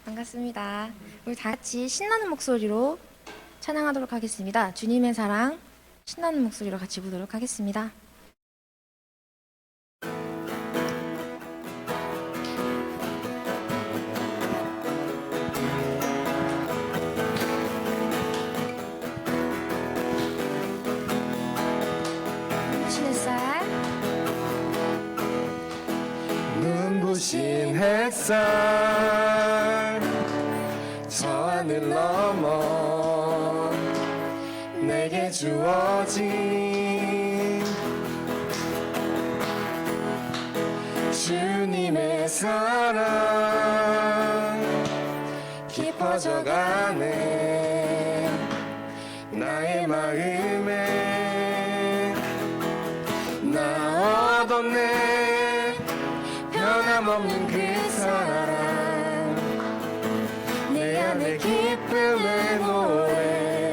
반갑습니다. 우리 다 같이 신나는 목소리로 찬양하도록 하겠습니다. 주님의 사랑 신나는 목소리로 같이 부르도록 하겠습니다. 눈부신 햇살 저 하늘 넘어 내게 주어진 주님의 사랑 깊어져가네 나의 마음에 나 얻었네 변함없는 그 사랑 내 안에 기쁨의 노래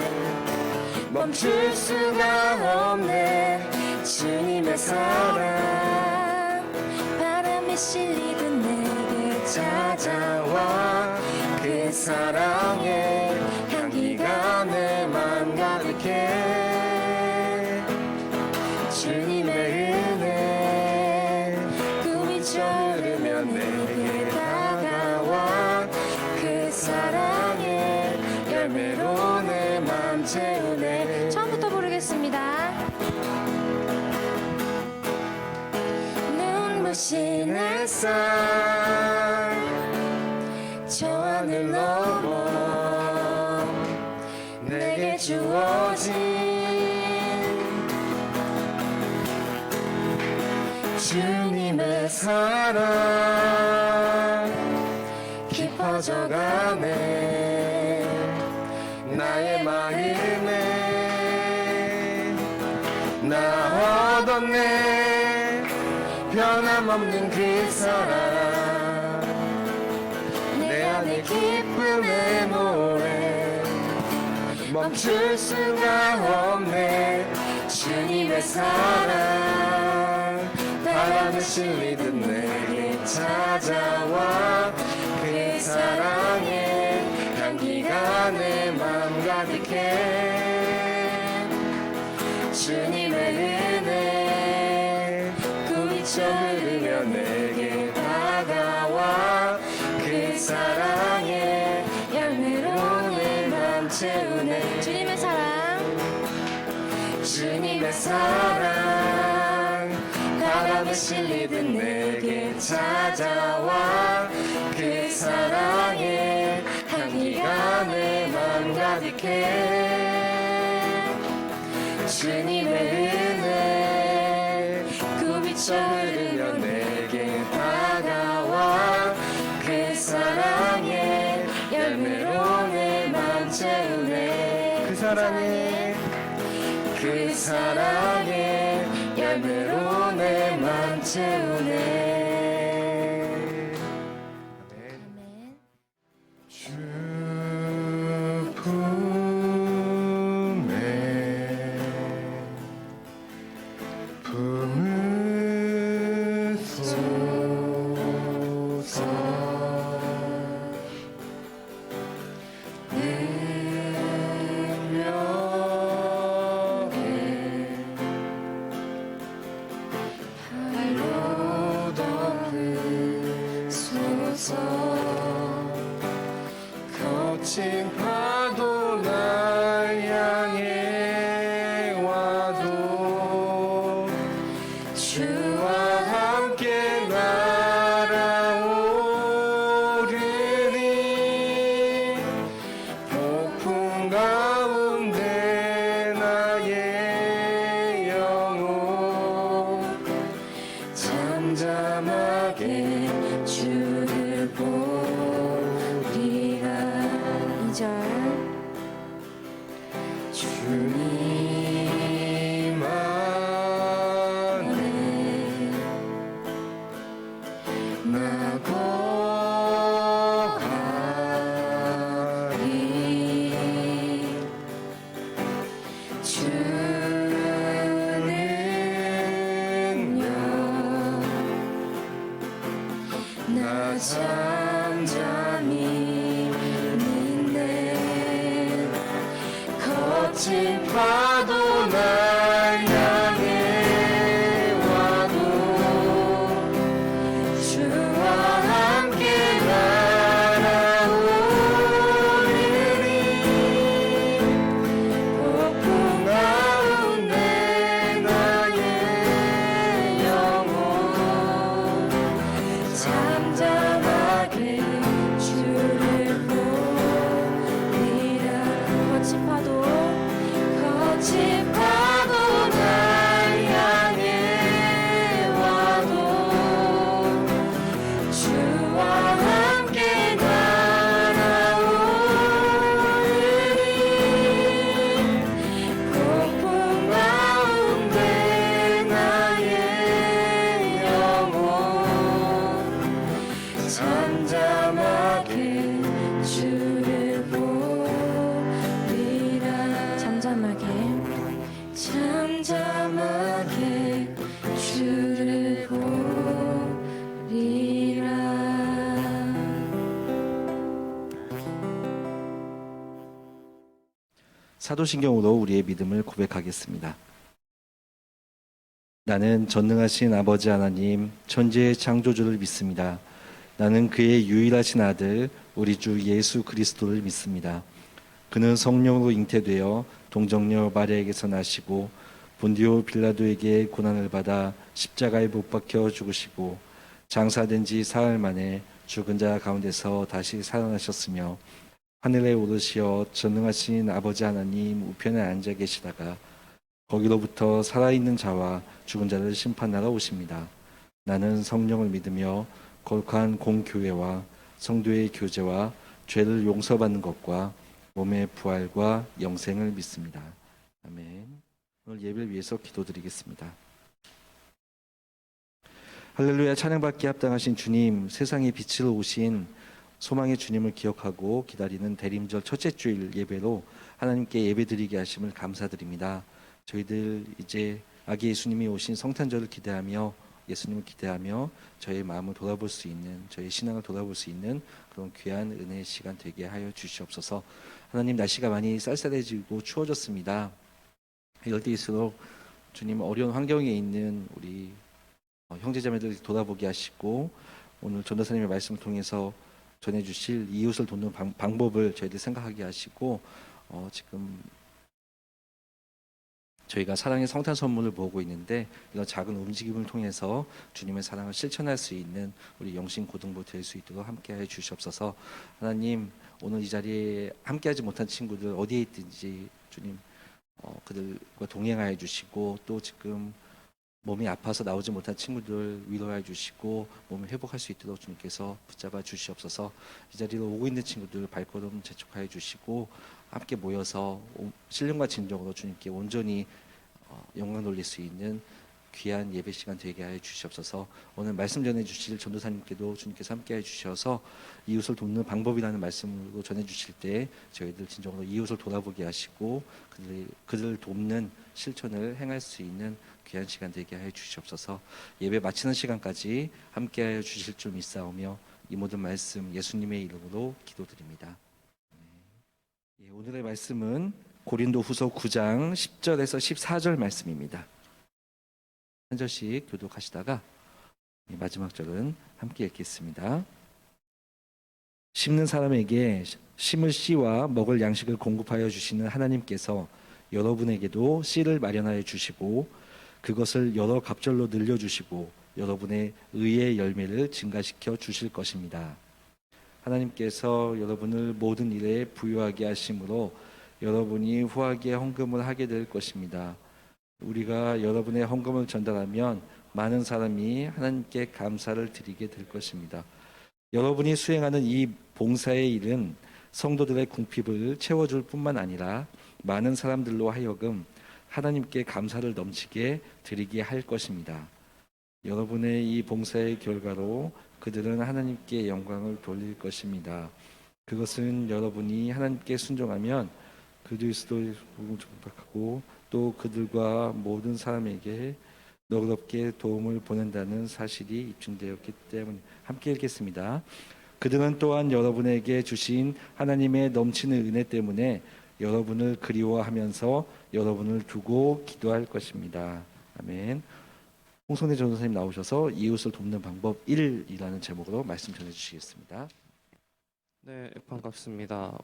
멈출 수가 없네 주님의 사랑 바람에 실리듯 내게 찾아와 그 사랑의 향기가 내 맘 가득해 주님의 은혜 꿈이 흐르면 내게 다가와 그 사랑의 열매로 내 맘 채우네 처음부터 부르겠습니다. 눈부신 햇살 저 하늘 넘어 내게 주어진 주님의 사랑 깊어져가네 나의 마음에 나 얻었네 변함없는 그 사랑 내 안에 기쁨의 노래 멈출 수가 없네 주님의 사랑 바람에 실리듯 내게 찾아와 그 사랑의 향기가 내 맘 가득해 주님의 은혜 꿈이 흐르면 내게 다가와 그 사랑의 열매로 내 맘 채우네 주님의 사랑 주님의 사랑 바람에 실리듯 내게 찾아와 그 사랑의 향기가 내 맘 가득해 주님의 은혜 꿈이 흐르면 내게 다가와 그 사랑의 열매로 내 맘 채우네 그 사랑의 열매로 내 맘 채우네 아멘. 주 품에 품으소서 발로 덮으소서 거친 파도 날 향해 와도 주와 함께 날아오르니 폭풍 가운데 나의 영혼 잠잠하게 주를 보리라 2절 주님 안에 나 거하리 주는요 나 잠잠히 거친 파도 날 향해 와도 주와 함께 날아오르리 폭풍 가운데 나의 영혼 잠잠하게 주를 보리라 거친 파도 거친 파도 날 향해 와도 주와 함께 날아오르리 폭풍 가운데 나의 영혼 잠잠하게 주를 보리라 잠잠하게 잠잠하게 주를 보리라. 사도신경으로 우리의 믿음을 고백하겠습니다. 나는 전능하신 아버지 하나님, 천지의 창조주를 믿습니다. 나는 그의 유일하신 아들, 우리 주 예수 그리스도를 믿습니다. 그는 성령으로 잉태되어 동정녀 마리아에게서 나시고 본디오 빌라도에게 고난을 받아 십자가에 못 박혀 죽으시고 장사된 지 사흘 만에 죽은 자 가운데서 다시 살아나셨으며 하늘에 오르시어 전능하신 아버지 하나님 우편에 앉아 계시다가 거기로부터 살아있는 자와 죽은 자를 심판하러 오십니다. 나는 성령을 믿으며 거룩한 공교회와 성도의 교제와 죄를 용서받는 것과 몸의 부활과 영생을 믿습니다. 아멘. 오늘 예배를 위해서 기도드리겠습니다. 할렐루야. 찬양받기 합당하신 주님, 세상의 빛으로 오신 소망의 주님을 기억하고 기다리는 대림절 첫째 주일 예배로 하나님께 예배드리게 하심을 감사드립니다. 저희들 이제 아기 예수님이 오신 성탄절을 기대하며 예수님을 기대하며 저의 마음을 돌아볼 수 있는, 저의 신앙을 돌아볼 수 있는 그런 귀한 은혜의 시간 되게 하여 주시옵소서. 하나님, 날씨가 많이 쌀쌀해지고 추워졌습니다. 이럴 때일수록 주님 어려운 환경에 있는 우리 형제자매들 돌아보게 하시고 오늘 전도사님의 말씀을 통해서 전해주실 이웃을 돕는 방법을 저희들 생각하게 하시고 지금 저희가 사랑의 성탄 선물을 보고 있는데 이런 작은 움직임을 통해서 주님의 사랑을 실천할 수 있는 우리 영신 고등부 될 수 있도록 함께해 주시옵소서. 하나님, 오늘 이 자리에 함께하지 못한 친구들 어디에 있든지 주님 그들과 동행하여 주시고 또 지금 몸이 아파서 나오지 못한 친구들 위로해 주시고 몸을 회복할 수 있도록 주님께서 붙잡아 주시옵소서. 이 자리로 오고 있는 친구들 발걸음 재촉하여 주시고 함께 모여서 신령과 진정으로 주님께 온전히 영광 돌릴 수 있는 귀한 예배 시간 되게 하여 주시옵소서. 오늘 말씀 전해 주실 전도사님께도 주님께서 함께 해 주셔서 이웃을 돕는 방법이라는 말씀으로 전해 주실 때 저희들 진정으로 이웃을 돌아보게 하시고 그들을 돕는 실천을 행할 수 있는 귀한 시간 되게 하여 주시옵소서. 예배 마치는 시간까지 함께 하여 주실 줄 믿사오며 이 모든 말씀 예수님의 이름으로 기도드립니다. 오늘의 말씀은 고린도후서 9장 10절에서 14절 말씀입니다. 한 절씩 교독하시다가 마지막 절은 함께 읽겠습니다. 심는 사람에게 심을 씨와 먹을 양식을 공급하여 주시는 하나님께서 여러분에게도 씨를 마련하여 주시고 그것을 여러 갑절로 늘려주시고 여러분의 의의 열매를 증가시켜 주실 것입니다. 하나님께서 여러분을 모든 일에 부유하게 하심으로 여러분이 후하게 헌금을 하게 될 것입니다. 우리가 여러분의 헌금을 전달하면 많은 사람이 하나님께 감사를 드리게 될 것입니다. 여러분이 수행하는 이 봉사의 일은 성도들의 궁핍을 채워줄 뿐만 아니라 많은 사람들로 하여금 하나님께 감사를 넘치게 드리게 할 것입니다. 여러분의 이 봉사의 결과로 그들은 하나님께 영광을 돌릴 것입니다. 그것은 여러분이 하나님께 순종하면 그리스도의 복음을 전파하고 또 그들과 모든 사람에게 너그럽게 도움을 보낸다는 사실이 입증되었기 때문에 함께 읽겠습니다. 그들은 또한 여러분에게 주신 하나님의 넘치는 은혜 때문에 여러분을 그리워하면서 여러분을 두고 기도할 것입니다. 아멘. 홍성래 전도사님 나오셔서 이웃을 돕는 방법 1이라는 제목으로 말씀 전해주시겠습니다. 네, 반갑습니다.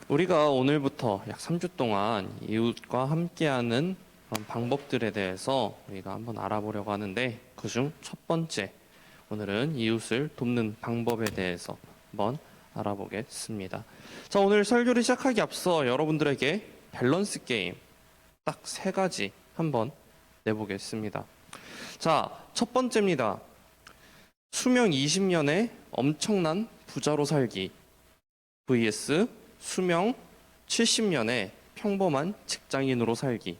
우리가 오늘부터 약 3주 동안 이웃과 함께하는 그런 방법들에 대해서 우리가 한번 알아보려고 하는데, 그중 첫 번째, 오늘은 이웃을 돕는 방법에 대해서 한번 알아보겠습니다. 자, 오늘 설교를 시작하기 앞서 여러분들에게 밸런스 게임 딱 3가지 한번 내보겠습니다. 자, 첫 번째입니다. 수명 20년에 엄청난 부자로 살기 vs 수명 70년에 평범한 직장인으로 살기.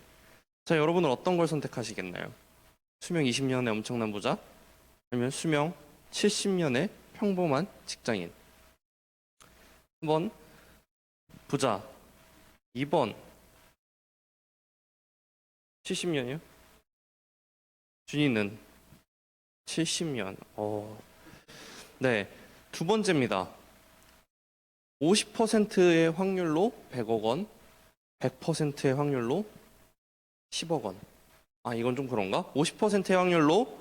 자, 여러분은 어떤 걸 선택하시겠나요? 수명 20년에 엄청난 부자? 아니면 수명 70년에 평범한 직장인? 1번 부자, 2번 70년이요? 준이는 70년. 네, 두 번째입니다. 50%의 확률로 100억 원, 100%의 확률로 10억 원. 아, 이건 좀 그런가? 50%의 확률로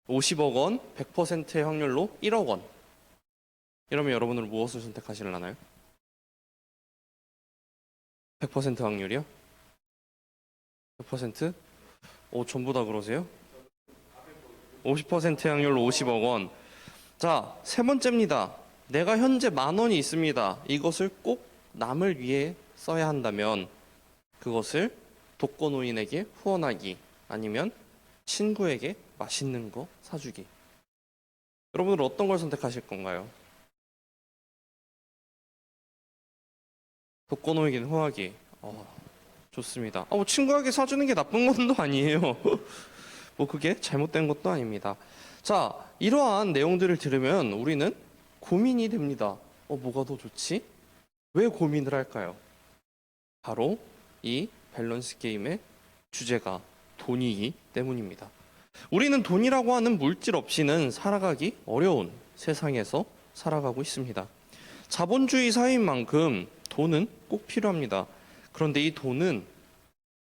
50억 원, 100%의 확률로 1억 원. 이러면 여러분은 무엇을 선택하실라나요? 100% 확률이요? 100%? 전부 다 그러세요? 50%의 확률로 50억 원. 자, 세 번째입니다. 내가 현재 10,000원이 있습니다. 이것을 꼭 남을 위해 써야 한다면 그것을 독거노인에게 후원하기, 아니면 친구에게 맛있는 거 사주기. 여러분들 어떤 걸 선택하실 건가요? 독거노인에게 후원하기. 좋습니다. 뭐 친구에게 사주는 게 나쁜 것도 아니에요. 뭐 그게 잘못된 것도 아닙니다. 자, 이러한 내용들을 들으면 우리는 고민이 됩니다. 뭐가 더 좋지? 왜 고민을 할까요? 바로 이 밸런스 게임의 주제가 돈이기 때문입니다. 우리는 돈이라고 하는 물질 없이는 살아가기 어려운 세상에서 살아가고 있습니다. 자본주의 사회인 만큼 돈은 꼭 필요합니다. 그런데 이 돈은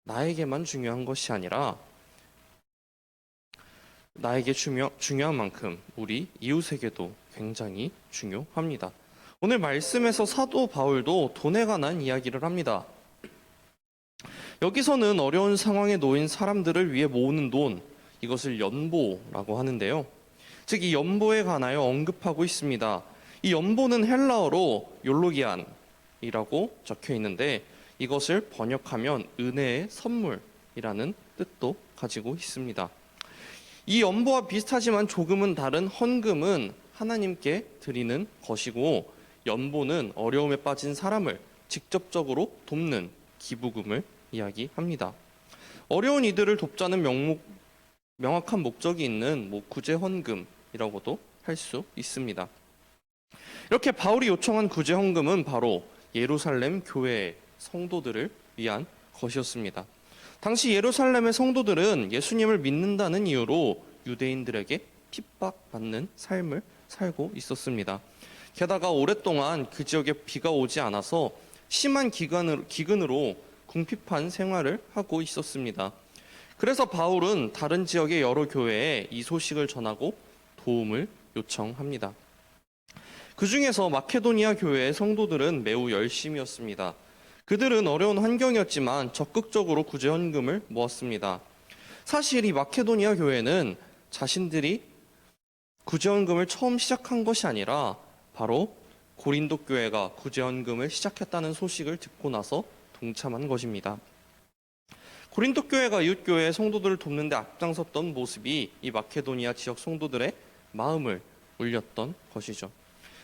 나에게만 중요한 것이 아니라 나에게 중요한 만큼 우리 이웃에게도 굉장히 중요합니다. 오늘 말씀에서 사도 바울도 돈에 관한 이야기를 합니다. 여기서는 어려운 상황에 놓인 사람들을 위해 모으는 돈, 이것을 연보라고 하는데요. 즉, 이 연보에 관하여 언급하고 있습니다. 이 연보는 헬라어로 욜로기안이라고 적혀 있는데, 이것을 번역하면 은혜의 선물이라는 뜻도 가지고 있습니다. 이 연보와 비슷하지만 조금은 다른 헌금은 하나님께 드리는 것이고, 연보는 어려움에 빠진 사람을 직접적으로 돕는 기부금을 이야기합니다. 어려운 이들을 돕자는 명확한 목적이 있는 구제 헌금이라고도 할 수 있습니다. 이렇게 바울이 요청한 구제 헌금은 바로 예루살렘 교회의 성도들을 위한 것이었습니다. 당시 예루살렘의 성도들은 예수님을 믿는다는 이유로 유대인들에게 핍박받는 삶을 살고 있었습니다. 게다가 오랫동안 그 지역에 비가 오지 않아서 심한 기근으로 궁핍한 생활을 하고 있었습니다. 그래서 바울은 다른 지역의 여러 교회에 이 소식을 전하고 도움을 요청합니다. 그 중에서 마케도니아 교회의 성도들은 매우 열심이었습니다. 그들은 어려운 환경이었지만 적극적으로 구제헌금을 모았습니다. 사실 이 마케도니아 교회는 자신들이 구제헌금을 처음 시작한 것이 아니라 바로 고린도 교회가 구제헌금을 시작했다는 소식을 듣고 나서 동참한 것입니다. 고린도 교회가 이웃 교회의 성도들을 돕는 데 앞장섰던 모습이 이 마케도니아 지역 성도들의 마음을 울렸던 것이죠.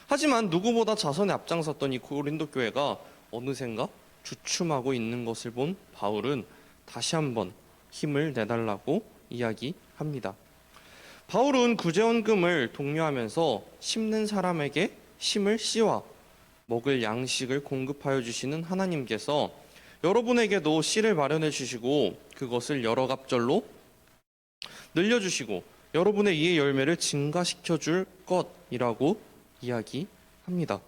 하지만 누구보다 자선에 앞장섰던 이 고린도 교회가 어느샌가 주춤하고 있는 것을 본 바울은 다시 한번 힘을 내달라고 이야기합니다. 바울은 구제헌금을 독려하면서 심는 사람에게 심을 씨와 먹을 양식을 공급하여 주시는 하나님께서 여러분에게도 씨를 마련해 주시고 그것을 여러 갑절로 늘려주시고 여러분의 이의 열매를 증가시켜 줄 것이라고 이야기합니다.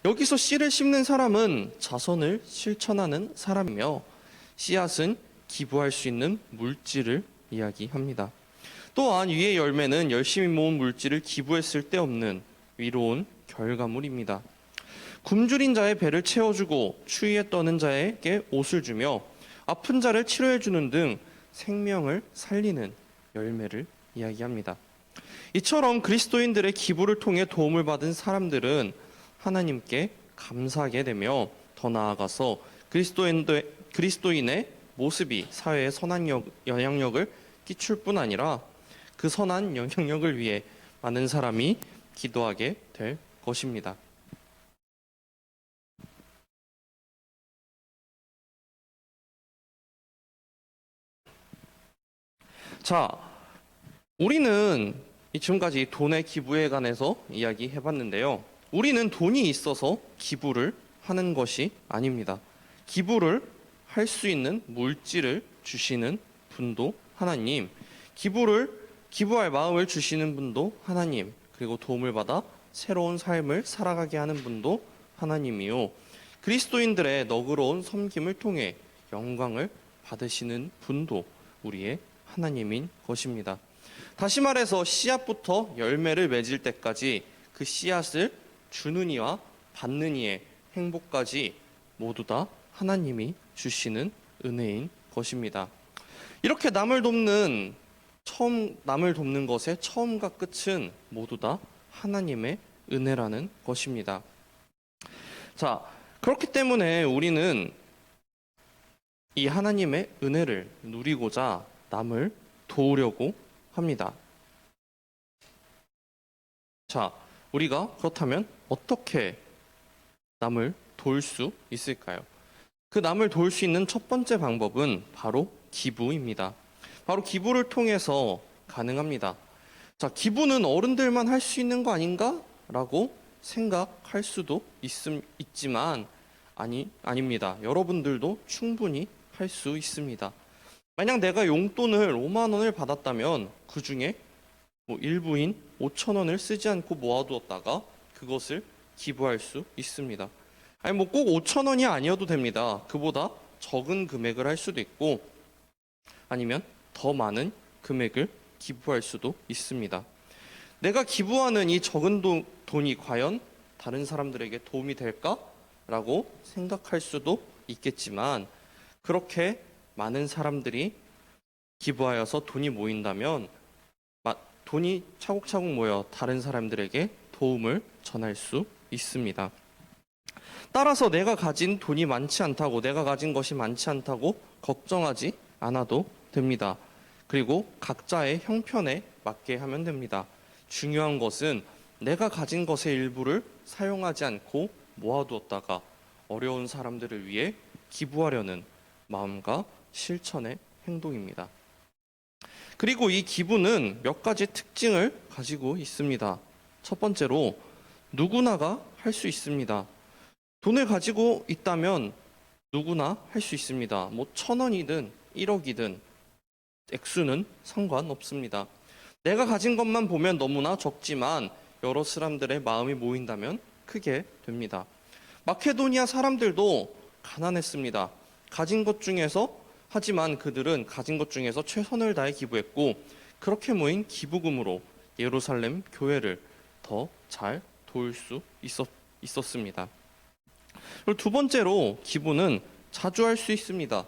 여기서 씨를 심는 사람은 자선을 실천하는 사람이며 씨앗은 기부할 수 있는 물질을 이야기합니다. 또한 위의 열매는 열심히 모은 물질을 기부했을 때 없는 위로운 결과물입니다. 굶주린 자의 배를 채워주고 추위에 떠는 자에게 옷을 주며 아픈 자를 치료해주는 등 생명을 살리는 열매를 이야기합니다. 이처럼 그리스도인들의 기부를 통해 도움을 받은 사람들은 하나님께 감사하게 되며 더 나아가서 그리스도인의 모습이 사회에 선한 영향력을 끼칠 뿐 아니라 그 선한 영향력을 위해 많은 사람이 기도하게 될 것입니다. 자, 우리는 지금까지 돈의 기부에 관해서 이야기해 봤는데요. 우리는 돈이 있어서 기부를 하는 것이 아닙니다. 기부를 할 수 있는 물질을 주시는 분도 하나님, 기부할 마음을 주시는 분도 하나님, 그리고 도움을 받아 새로운 삶을 살아가게 하는 분도 하나님이요. 그리스도인들의 너그러운 섬김을 통해 영광을 받으시는 분도 우리의 하나님인 것입니다. 다시 말해서 씨앗부터 열매를 맺을 때까지 그 씨앗을 주는 이와 받는 이의 행복까지 모두 다 하나님이 주시는 은혜인 것입니다. 이렇게 남을 돕는 것의 처음과 끝은 모두 다 하나님의 은혜라는 것입니다. 자, 그렇기 때문에 우리는 이 하나님의 은혜를 누리고자 남을 도우려고 합니다. 자, 우리가 그렇다면 어떻게 남을 도울 수 있을까요? 그 남을 도울 수 있는 첫 번째 방법은 바로 기부입니다. 바로 기부를 통해서 가능합니다. 자, 기부는 어른들만 할 수 있는 거 아닌가? 라고 생각할 수도 있지만 아닙니다. 여러분들도 충분히 할 수 있습니다. 만약 내가 용돈을 5만 원을 받았다면 그 중에 일부인 5천 원을 쓰지 않고 모아두었다가 그것을 기부할 수 있습니다. 아니 꼭 5천 원이 아니어도 됩니다. 그보다 적은 금액을 할 수도 있고 아니면 더 많은 금액을 기부할 수도 있습니다. 내가 기부하는 이 적은 돈이 과연 다른 사람들에게 도움이 될까라고 생각할 수도 있겠지만 그렇게 많은 사람들이 기부하여서 돈이 모인다면 돈이 차곡차곡 모여 다른 사람들에게 도움을 전할 수 있습니다. 따라서 내가 가진 돈이 많지 않다고, 내가 가진 것이 많지 않다고 걱정하지 않아도 됩니다. 그리고 각자의 형편에 맞게 하면 됩니다. 중요한 것은 내가 가진 것의 일부를 사용하지 않고 모아두었다가 어려운 사람들을 위해 기부하려는 마음과 실천의 행동입니다. 그리고 이 기부는 몇 가지 특징을 가지고 있습니다. 첫 번째로 누구나가 할 수 있습니다. 돈을 가지고 있다면 누구나 할 수 있습니다. 1,000원이든 1억이든 액수는 상관없습니다. 내가 가진 것만 보면 너무나 적지만 여러 사람들의 마음이 모인다면 크게 됩니다. 마케도니아 사람들도 가난했습니다. 하지만 그들은 가진 것 중에서 최선을 다해 기부했고 그렇게 모인 기부금으로 예루살렘 교회를 더 잘 도울 수 있었습니다. 그리고 두 번째로 기부는 자주 할 수 있습니다.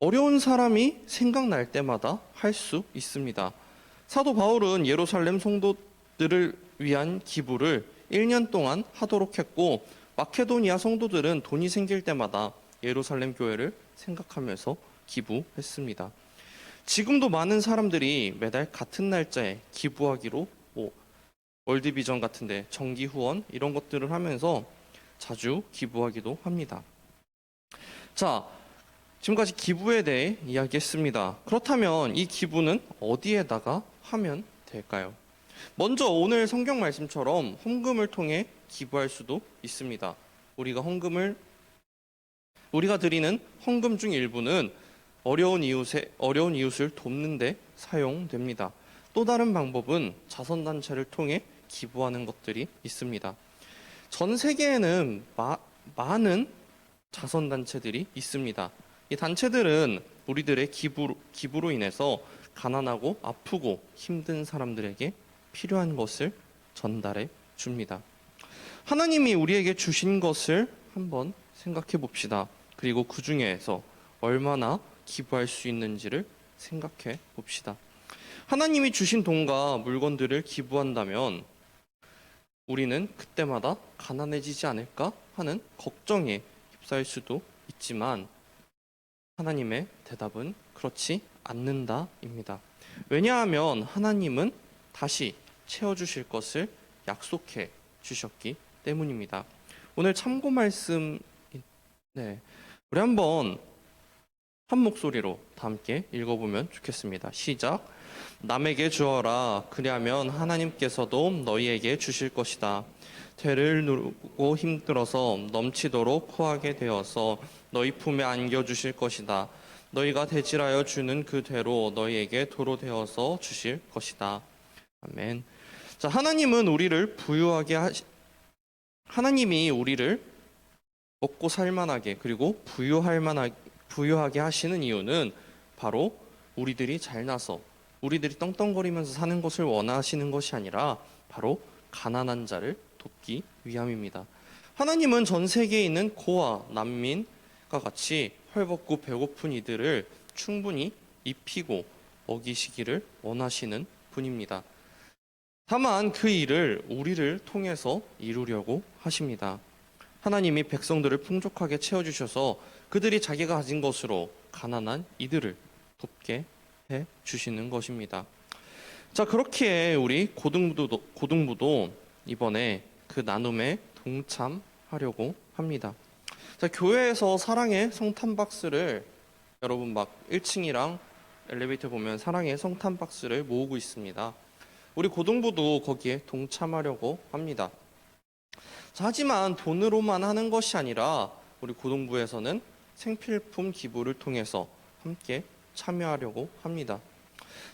어려운 사람이 생각날 때마다 할 수 있습니다. 사도 바울은 예루살렘 성도들을 위한 기부를 1년 동안 하도록 했고 마케도니아 성도들은 돈이 생길 때마다 예루살렘 교회를 생각하면서 기부했습니다. 지금도 많은 사람들이 매달 같은 날짜에 기부하기로 월드비전 같은데 정기 후원 이런 것들을 하면서 자주 기부하기도 합니다. 자, 지금까지 기부에 대해 이야기했습니다. 그렇다면 이 기부는 어디에다가 하면 될까요? 먼저 오늘 성경 말씀처럼 헌금을 통해 기부할 수도 있습니다. 우리가 드리는 헌금 중 일부는 어려운 이웃을 돕는 데 사용됩니다. 또 다른 방법은 자선단체를 통해 기부하는 것들이 있습니다. 전 세계에는 많은 자선단체들이 있습니다. 이 단체들은 우리들의 기부로 인해서 가난하고 아프고 힘든 사람들에게 필요한 것을 전달해 줍니다. 하나님이 우리에게 주신 것을 한번 생각해 봅시다. 그리고 그 중에서 얼마나 기부할 수 있는지를 생각해 봅시다. 하나님이 주신 돈과 물건들을 기부한다면 우리는 그때마다 가난해지지 않을까 하는 걱정에 휩싸일 수도 있지만 하나님의 대답은 그렇지 않는다입니다. 왜냐하면 하나님은 다시 채워주실 것을 약속해 주셨기 때문입니다. 오늘 참고 말씀, 우리 한번 한 목소리로 다 함께 읽어보면 좋겠습니다. 시작. 남에게 주어라. 그리하면 하나님께서도 너희에게 주실 것이다. 되를 누르고 힘들어서 넘치도록 토하게 되어서 너희 품에 안겨 주실 것이다. 너희가 대질하여 주는 그 되로 너희에게 도로 되어서 주실 것이다. 아멘. 자, 하나님은 우리를 하나님이 우리를 먹고 살만하게 그리고 부유하게 하시는 이유는 바로 우리들이 잘나서 우리들이 떵떵거리면서 사는 것을 원하시는 것이 아니라 바로 가난한 자를 돕기 위함입니다. 하나님은 전 세계에 있는 고아, 난민과 같이 헐벗고 배고픈 이들을 충분히 입히고 먹이시기를 원하시는 분입니다. 다만 그 일을 우리를 통해서 이루려고 하십니다. 하나님이 백성들을 풍족하게 채워주셔서 그들이 자기가 가진 것으로 가난한 이들을 돕게 해 주시는 것입니다. 자, 그렇게 우리 고등부도 이번에 그 나눔에 동참하려고 합니다. 자, 교회에서 사랑의 성탄 박스를 여러분 막 1층이랑 엘리베이터 보면 사랑의 성탄 박스를 모으고 있습니다. 우리 고등부도 거기에 동참하려고 합니다. 자, 하지만 돈으로만 하는 것이 아니라 우리 고등부에서는 생필품 기부를 통해서 함께 참여하려고 합니다.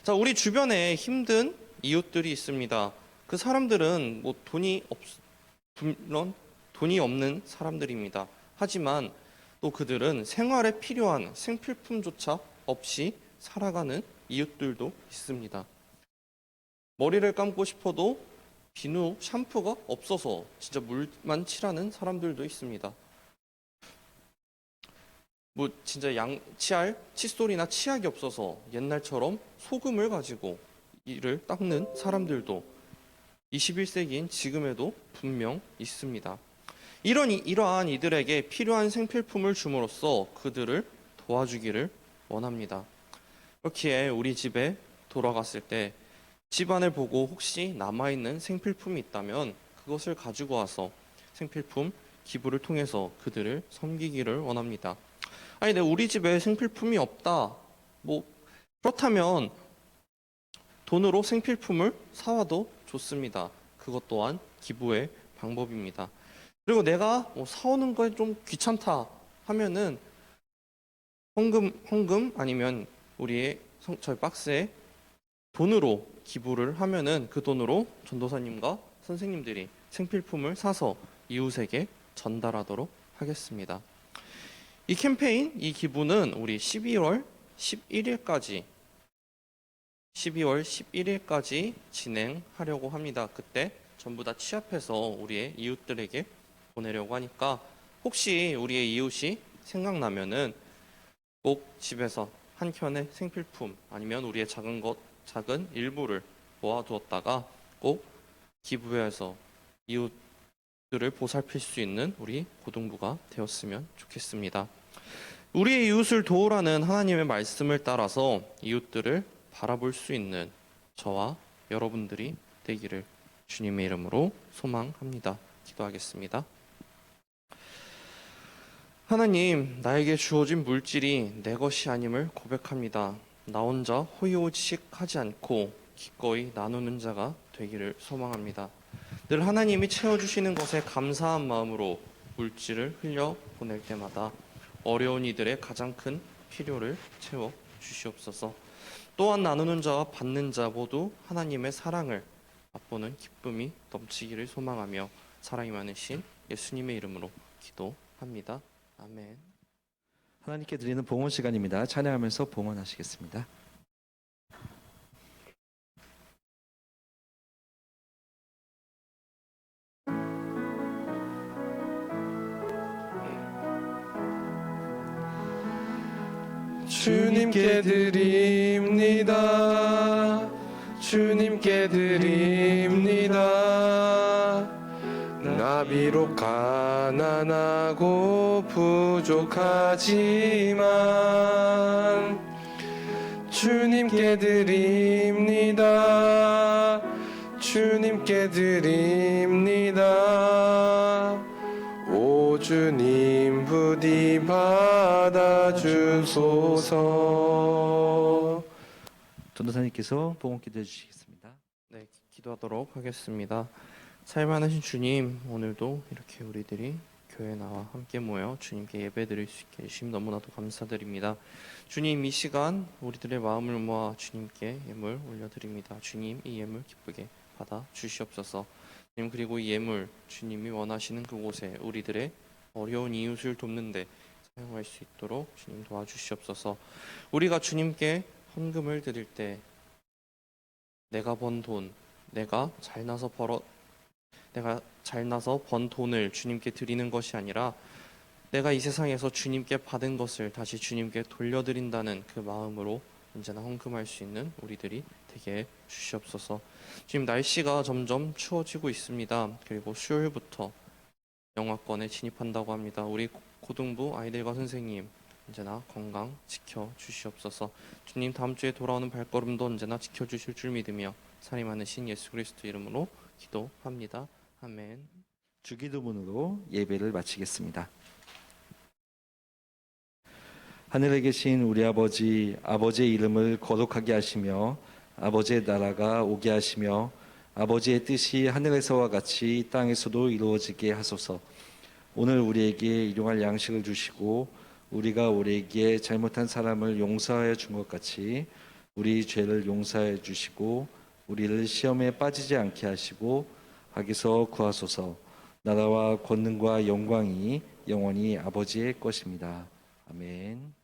자, 우리 주변에 힘든 이웃들이 있습니다. 그 사람들은 물론 돈이 없는 사람들입니다. 하지만 또 그들은 생활에 필요한 생필품조차 없이 살아가는 이웃들도 있습니다. 머리를 감고 싶어도 비누, 샴푸가 없어서 진짜 물만 칠하는 사람들도 있습니다. 진짜 칫솔이나 치약이 없어서 옛날처럼 소금을 가지고 이를 닦는 사람들도 21세기인 지금에도 분명 있습니다. 이러한 이들에게 필요한 생필품을 줌으로써 그들을 도와주기를 원합니다. 그렇기에 우리 집에 돌아갔을 때 집안을 보고 혹시 남아있는 생필품이 있다면 그것을 가지고 와서 생필품 기부를 통해서 그들을 섬기기를 원합니다. 아니, 우리 집에 생필품이 없다. 그렇다면 돈으로 생필품을 사와도 좋습니다. 그것 또한 기부의 방법입니다. 그리고 내가 사오는 거에 좀 귀찮다 하면은 헌금 아니면 저희 박스에 돈으로 기부를 하면은 그 돈으로 전도사님과 선생님들이 생필품을 사서 이웃에게 전달하도록 하겠습니다. 이 캠페인, 이 기부는 우리 12월 11일까지 진행하려고 합니다. 그때 전부 다 취합해서 우리의 이웃들에게 보내려고 하니까 혹시 우리의 이웃이 생각나면은 꼭 집에서 한 켠에 생필품 아니면 우리의 작은 일부를 모아두었다가 꼭 기부해서 이웃들을 보살필 수 있는 우리 고등부가 되었으면 좋겠습니다. 우리의 이웃을 도우라는 하나님의 말씀을 따라서 이웃들을 바라볼 수 있는 저와 여러분들이 되기를 주님의 이름으로 소망합니다. 기도하겠습니다. 하나님, 나에게 주어진 물질이 내 것이 아님을 고백합니다. 나 혼자 호의호식하지 않고 기꺼이 나누는 자가 되기를 소망합니다. 늘 하나님이 채워주시는 것에 감사한 마음으로 물질을 흘려 보낼 때마다 어려운 이들의 가장 큰 필요를 채워 주시옵소서. 또한 나누는 자와 받는 자 모두 하나님의 사랑을 맛보는 기쁨이 넘치기를 소망하며 사랑이 많으신 예수님의 이름으로 기도합니다. 아멘. 하나님께 드리는 봉헌 시간입니다. 찬양하면서 봉헌하시겠습니다. 주님께 드립니다. 주님께 드립니다. 나 비록 가난하고 부족하지만 주님께 드립니다. 주님께 드립니다. 오 주님 부디 받아주소서. 전도사님께서 봉헌 기도해 주시겠습니다. 네, 기도하도록 하겠습니다. 살만하신 주님, 오늘도 이렇게 우리들이 교회 나와 함께 모여 주님께 예배드릴 수 있게 해주심 너무나도 감사드립니다. 주님, 이 시간 우리들의 마음을 모아 주님께 예물 올려드립니다. 주님, 이 예물 기쁘게 받아 주시옵소서. 주님, 그리고 이 예물 주님이 원하시는 그곳에 우리들의 어려운 이웃을 돕는데 사용할 수 있도록 주님 도와주시옵소서. 우리가 주님께 헌금을 드릴 때 내가 번 돈, 내가 잘나서 번 돈을 주님께 드리는 것이 아니라 내가 이 세상에서 주님께 받은 것을 다시 주님께 돌려드린다는 그 마음으로 언제나 헌금할 수 있는 우리들이 되게 해 주시옵소서. 지금 날씨가 점점 추워지고 있습니다. 그리고 수요일부터 영하권에 진입한다고 합니다. 우리 고등부 아이들과 선생님 언제나 건강 지켜 주시옵소서. 주님, 다음 주에 돌아오는 발걸음도 언제나 지켜 주실 줄 믿으며 살이 많으신 예수 그리스도 이름으로 기도합니다. 아멘. 주기도문으로 예배를 마치겠습니다. 하늘에 계신 우리 아버지, 아버지의 이름을 거룩하게 하시며 아버지의 나라가 오게 하시며 아버지의 뜻이 하늘에서와 같이 이 땅에서도 이루어지게 하소서. 오늘 우리에게 일용할 양식을 주시고 우리가 우리에게 잘못한 사람을 용서하여 준 것 같이 우리 죄를 용서해 주시고 우리를 시험에 빠지지 않게 하시고 악에서 구하소서. 나라와 권능과 영광이 영원히 아버지의 것입니다. 아멘.